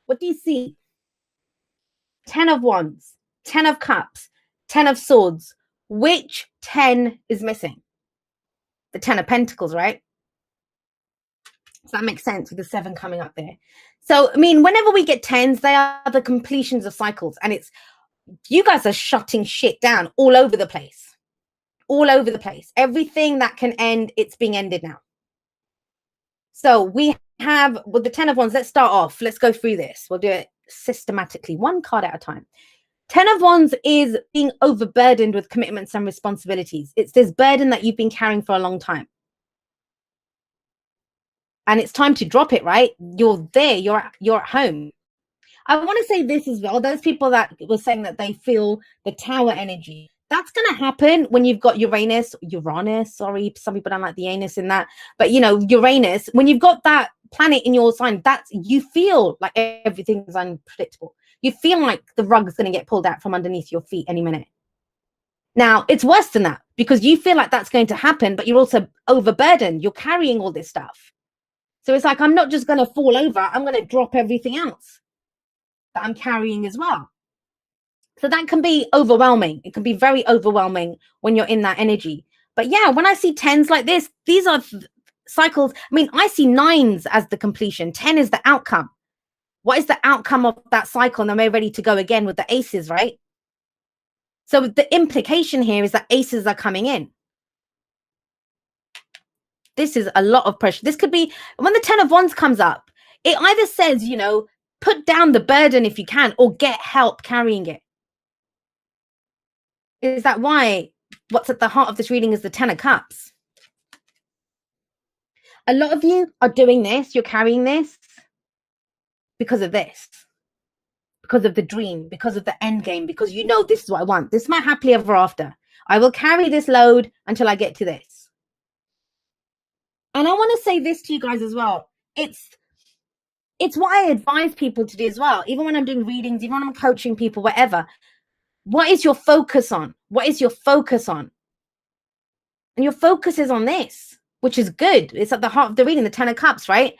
What do you see? 10 of Wands, 10 of Cups, 10 of Swords. Which 10 is missing? The 10 of Pentacles, right? So that makes sense with the 7 coming up there. So, I mean, whenever we get 10s, they are the completions of cycles. And it's, you guys are shutting shit down all over the place. All over the place. Everything that can end, it's being ended now. So we have, with the 10 of Wands, let's start off. Let's go through this. We'll do it systematically, one card at a time. 10 of Wands is being overburdened with commitments and responsibilities. It's this burden that you've been carrying for a long time. And it's time to drop it, right? You're there, you're at home. I want to say this as well. Those people that were saying that they feel the Tower energy, that's going to happen when you've got Uranus, sorry, some people don't like the anus in that, but you know, Uranus, when you've got that planet in your sign, that's, you feel like everything's unpredictable. You feel like the rug is going to get pulled out from underneath your feet any minute. Now, it's worse than that because you feel like that's going to happen, but you're also overburdened. You're carrying all this stuff. So it's like, I'm not just going to fall over. I'm going to drop everything else that I'm carrying as well. So that can be overwhelming. It can be very overwhelming when you're in that energy. But yeah, when I see 10s like this, these are cycles. I mean, I see 9s as the completion. 10 is the outcome. What is the outcome of that cycle? And then we're ready to go again with the aces, right? So the implication here is that aces are coming in. This is a lot of pressure. This could be, when the 10 of Wands comes up, it either says, you know, put down the burden if you can, or get help carrying it. Is that why what's at the heart of this reading is the 10 of Cups? A lot of you are doing this, you're carrying this because of this, because of the dream, because of the end game, because you know this is what I want. This is my happily ever after. I will carry this load until I get to this. And I want to say this to you guys as well. It's what I advise people to do as well. Even when I'm doing readings, even when I'm coaching people, whatever. What is your focus on? What is your focus on? And your focus is on this, which is good. It's at the heart of the reading, the 10 of Cups, right?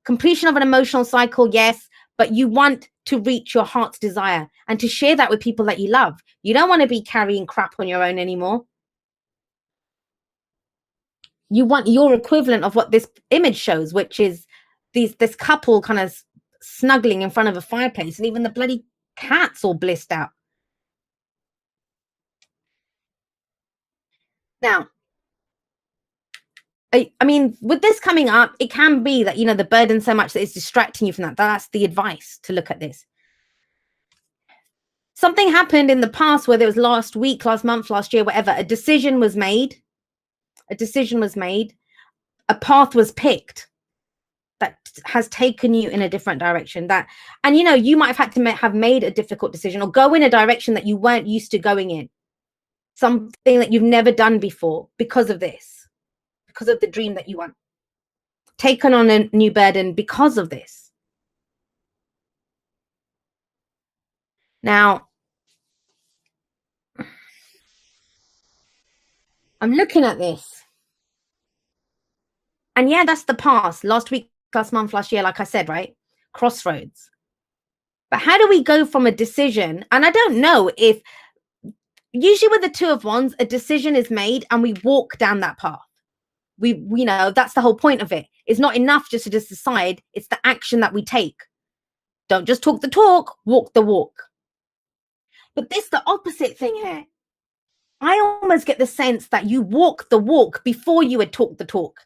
Completion of an emotional cycle, yes, but you want to reach your heart's desire and to share that with people that you love. You don't want to be carrying crap on your own anymore. You want your equivalent of what this image shows, which is this couple kind of snuggling in front of a fireplace, and even the bloody cat's all blissed out. Now, I mean, with this coming up, it can be that, you know, the burden so much that it's distracting you from that. That's the advice to look at this. Something happened in the past, whether it was last week, last month, last year, whatever. A decision was made. A decision was made. A path was picked that has taken you in a different direction. And you know, you might have had to have made a difficult decision or go in a direction that you weren't used to going in. Something that you've never done before because of this, because of the dream that you want. Taken on a new burden because of this. Now, I'm looking at this. And yeah, that's the past. Last week, last month, last year, like I said, right? Crossroads. But how do we go from a decision? And I don't know if, usually with the 2 of Wands, a decision is made and we walk down that path. We know, that's the whole point of it. It's not enough just to decide. It's the action that we take. Don't just talk the talk, walk the walk. But this, the opposite thing here. I almost get the sense that you walk the walk before you had talked the talk.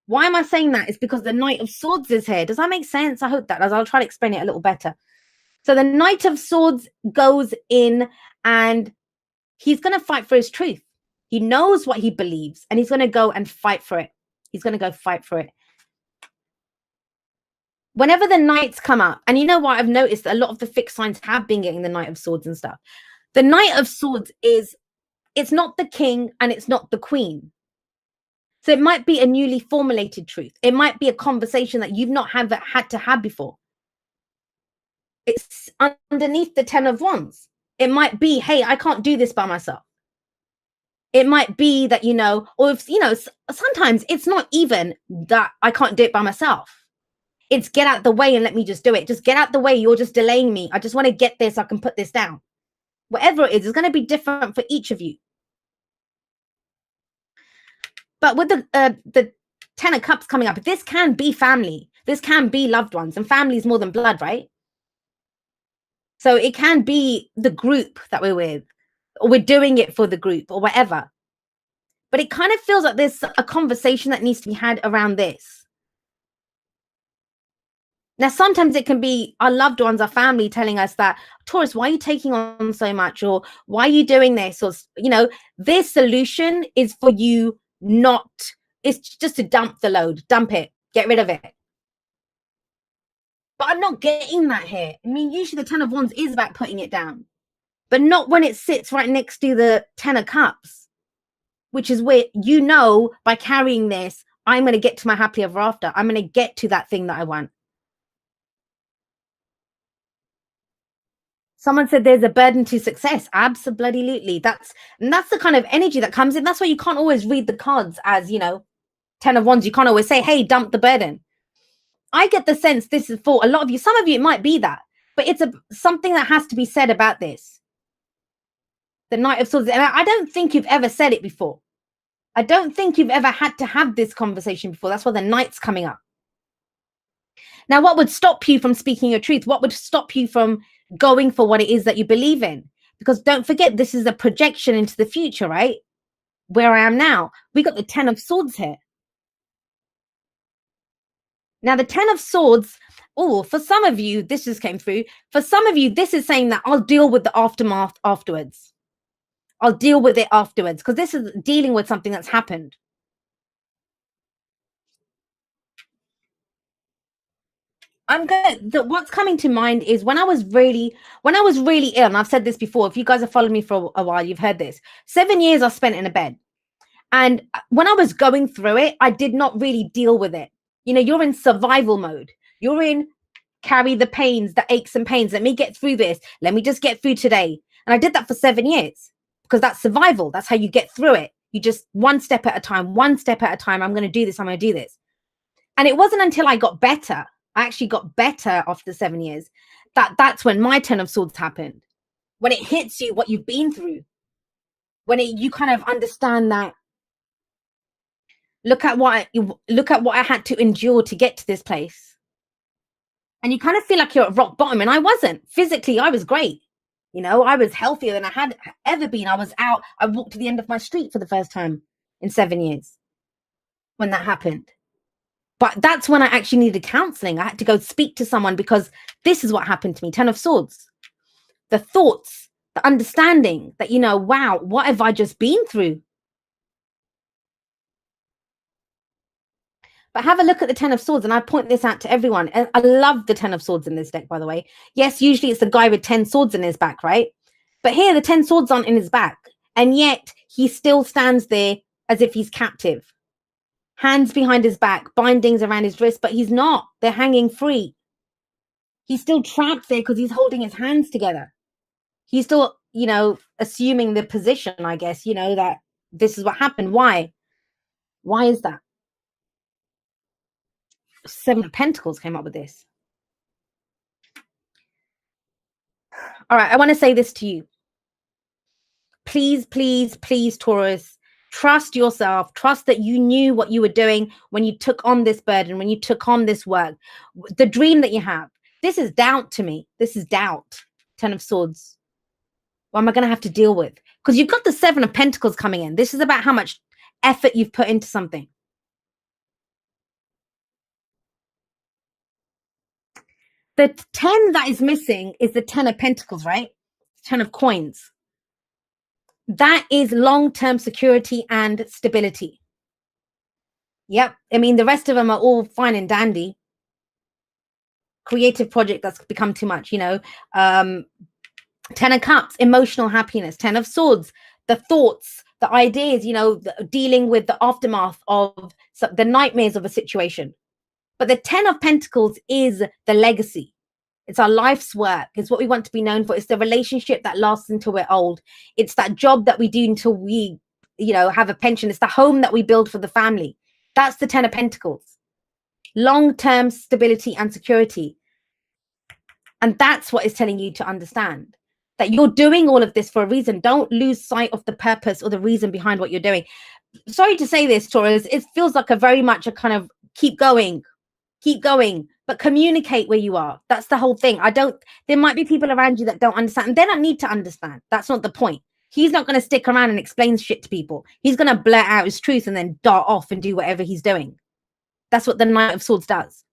Why am I saying that? It's because the Knight of Swords is here. Does that make sense? I hope that does. I'll try to explain it a little better. So the Knight of Swords goes in and he's going to fight for his truth. He knows what he believes and he's going to go and fight for it. He's going to go fight for it. Whenever the Knights come up, and you know what, I've noticed that a lot of the fixed signs have been getting the Knight of Swords and stuff. The Knight of Swords is, it's not the king and it's not the queen. So it might be a newly formulated truth. It might be a conversation that you've not had to have before. It's underneath the 10 of Wands. It might be, hey, I can't do this by myself. It might be that, you know, or if, you know, sometimes it's not even that I can't do it by myself. It's get out the way and let me just do it. Just get out the way. You're just delaying me. I just want to get this so I can put this down. Whatever it is, it's going to be different for each of you. But with the 10 of Cups coming up, this can be family. This can be loved ones, and family is more than blood, right? So it can be the group that we're with, or we're doing it for the group or whatever. But it kind of feels like there's a conversation that needs to be had around this. Now, sometimes it can be our loved ones, our family telling us that, Taurus, why are you taking on so much? Or why are you doing this? Or, you know, this solution is for you not, it's just to dump the load, dump it, get rid of it. But I'm not getting that here. I mean, usually the 10 of Wands is about putting it down, but not when it sits right next to the 10 of Cups, which is where, you know, by carrying this, I'm going to get to my happy ever after. I'm going to get to that thing that I want. Someone said there's a burden to success. Absolutely. That's the kind of energy that comes in. That's why you can't always read the cards as, you know, 10 of Wands. You can't always say, hey, dump the burden. I get the sense this is for a lot of you. Some of you, it might be that, but it's something that has to be said about this. The Knight of Swords. And I don't think you've ever said it before. I don't think you've ever had to have this conversation before. That's why the Knight's coming up. Now, what would stop you from speaking your truth? What would stop you from going for what it is that you believe in? Because don't forget, this is a projection into the future, right? Where I am now. We got the 10 of Swords here. Now, the 10 of Swords, oh, for some of you, this just came through. For some of you, this is saying that I'll deal with the aftermath afterwards. I'll deal with it afterwards, because this is dealing with something that's happened. I'm good. What's coming to mind is when I was really ill, and I've said this before, if you guys have followed me for a while, you've heard this. 7 years I spent in a bed. And when I was going through it, I did not really deal with it. You know, you're in survival mode. You're in carry the pains, the aches and pains. Let me get through this. Let me just get through today. And I did that for 7 years because that's survival. That's how you get through it. You just one step at a time, one step at a time. I'm going to do this. I'm going to do this. And it wasn't until I got better. I actually got better after 7 years. That's when my 10 of Swords happened. When it hits you, what you've been through. When you kind of understand that. Look at what I had to endure to get to this place. And you kind of feel like you're at rock bottom. And I wasn't. Physically, I was great. You know, I was healthier than I had ever been. I was out. I walked to the end of my street for the first time in 7 years when that happened. But that's when I actually needed counseling. I had to go speak to someone because this is what happened to me. 10 of Swords. The thoughts, the understanding that, you know, wow, what have I just been through? But have a look at the 10 of Swords, and I point this out to everyone. And I love the 10 of Swords in this deck, by the way. Yes, usually it's the guy with 10 swords in his back, right? But here, the 10 swords aren't in his back. And yet, he still stands there as if he's captive. Hands behind his back, bindings around his wrist, but he's not. They're hanging free. He's still trapped there because he's holding his hands together. He's still, you know, assuming the position, I guess, you know, that this is what happened. Why? Why is that? 7 of Pentacles came up with this. All right, I want to say this to you. Please, please, please, Taurus, trust yourself. Trust that you knew what you were doing when you took on this burden, when you took on this work. The dream that you have. This is doubt to me. This is doubt. 10 of Swords. What am I going to have to deal with? Because you've got the 7 of Pentacles coming in. This is about how much effort you've put into something. The 10 that is missing is the 10 of Pentacles, right? 10 of Coins. That is long-term security and stability. Yep. I mean, the rest of them are all fine and dandy. Creative project that's become too much, you know. 10 of Cups, emotional happiness. 10 of Swords, the thoughts, the ideas, you know, dealing with the aftermath of the nightmares of a situation. But the 10 of Pentacles is the legacy. It's our life's work. It's what we want to be known for. It's the relationship that lasts until we're old. It's that job that we do until we, you know, have a pension. It's the home that we build for the family. That's the 10 of Pentacles. long-term stability and security. And that's what it's telling you to understand, that you're doing all of this for a reason. Don't lose sight of the purpose or the reason behind what you're doing. Sorry to say this, Taurus, it feels like a very much a kind of keep going, but communicate where you are. That's the whole thing. There might be people around you that don't understand, and they don't need to understand. That's not the point. He's not going to stick around and explain shit to people. He's going to blurt out his truth and then dart off and do whatever he's doing. That's what the Knight of Swords does.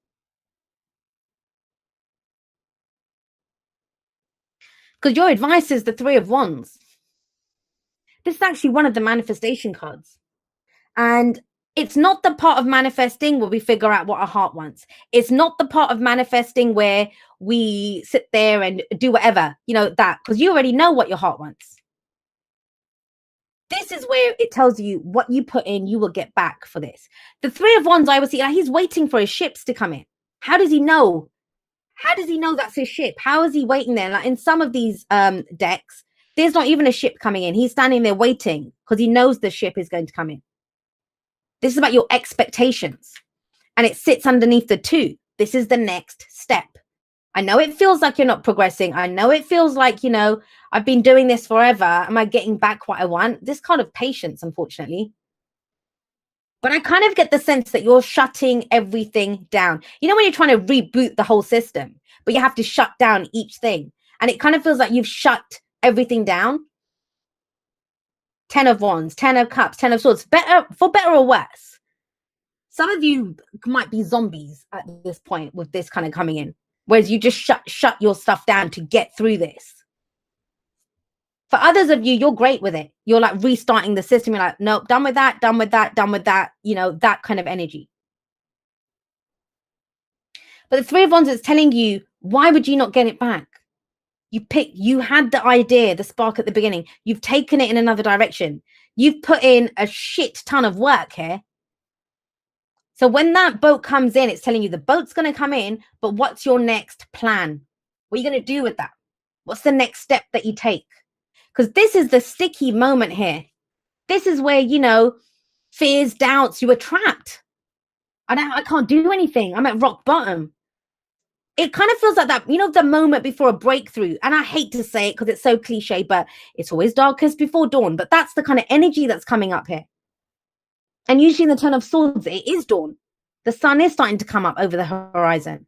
Because your advice is the Three of Wands. This is actually one of the manifestation cards. And it's not the part of manifesting where we figure out what our heart wants. It's not the part of manifesting where we sit there and do whatever, that, because you already know what your heart wants. This is where it tells you what you put in, you will get back for this. The Three of Wands, I would see, he's waiting for his ships to come in. How does he know? How does he know that's his ship? How is he waiting there? Like in some of these decks, there's not even a ship coming in. He's standing there waiting because he knows the ship is going to come in. This is about your expectations. And it sits underneath the 2. This is the next step. I know it feels like you're not progressing. I know it feels like, I've been doing this forever. Am I getting back what I want? This kind of patience, unfortunately. But I kind of get the sense that you're shutting everything down. When you're trying to reboot the whole system, but you have to shut down each thing. And it kind of feels like you've shut everything down. 10 of Wands, 10 of Cups, 10 of Swords, for better or worse. Some of you might be zombies at this point with this kind of coming in, whereas you just shut your stuff down to get through this. For others of you, you're great with it. You're like restarting the system. You're like, nope, done with that, done with that, done with that, that kind of energy. But the Three of Wands is telling you, why would you not get it back? You had the idea, the spark at the beginning. You've taken it in another direction. You've put in a shit ton of work here. So when that boat comes in, it's telling you the boat's going to come in, but what's your next plan? What are you going to do with that? What's the next step that you take? Because this is the sticky moment here. This is where, fears, doubts, you were trapped. I can't do anything. I'm at rock bottom. It kind of feels like that, the moment before a breakthrough. And I hate to say it because it's so cliche, but it's always darkest before dawn. But that's the kind of energy that's coming up here. And usually in the Ten of Swords, it is dawn. The sun is starting to come up over the horizon.